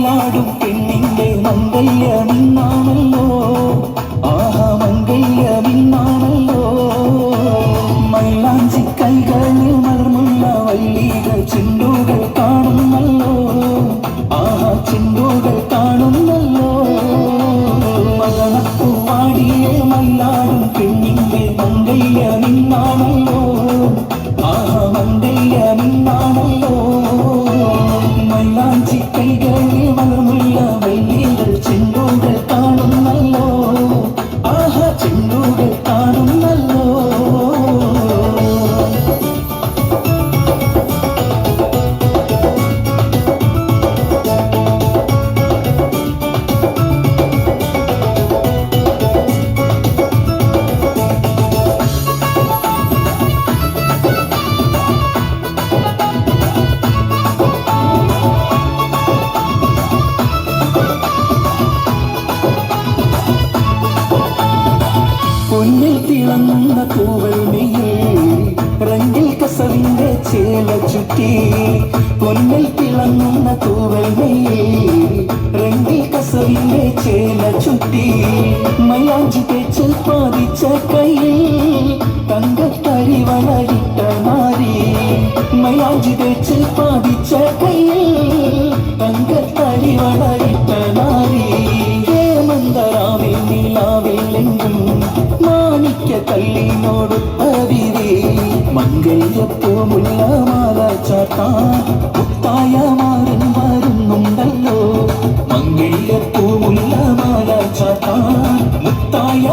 മയിലാടും പെണ്ണിന്റെ മംഗല്യമിന്നാണല്ലോ. ആഹാ മംഗല്യമിന്നാണല്ലോ. മൈലാഞ്ചി കൈകളിൽ മലർമുള്ള വല്ലികൾ ചെണ്ടുകൾ കാണുന്നല്ലോ. ആഹാ ചെണ്ടുകൾ കാണുന്നല്ലോ. മകളപ്പൂവാടിയെ മയിലാടും പെണ്ണിന്റെ മംഗല്യമിന്നാണല്ലോ. ആഹാ മംഗല്യമിന്നാണല്ലോ. മൈലാഞ്ചി കൈകളിൽ മലർമുള്ള വല്ലികൾ ചെണ്ടുകൾ കാണുന്നല്ലോ. ആഹാ ചെണ്ടുകൾ കാണുന്നല്ലോ. പൊന്നിൽ തിളങ്ങുന്ന തൂവൽ മെയ്യിൽ റംഗിൽ കസവിന്റെ ചേല ചുറ്റി. പൊന്നിൽ തിളങ്ങുന്ന തൂവൽ മെയ്യിൽ റംഗിൽ കസവിന്റെ ചേല ചുറ്റി. മൈലാഞ്ചി തേച്ച് പാതിച്ച കയ്യിൽ തങ്കത്തരി വളരിട്ട നാരി. മൈലാഞ്ചി തേച്ച് പാതിച്ച കയ്യിൽ തങ്കത്തരി വളരിട്ട നാരി. ഹേമന്തരാവിൽ നിലാവില്ലെങ്കും മാണിക്യ കല്ലിനോട് അതിരേ. മംഗല്യപ്പൂമുല്ല മാല ചാത്താൻ മുത്തായ മാരൻ വരുന്നുണ്ടല്ലോ. മംഗല്യപ്പൂമുല്ല മാല ചാത്താൻ മുത്തായ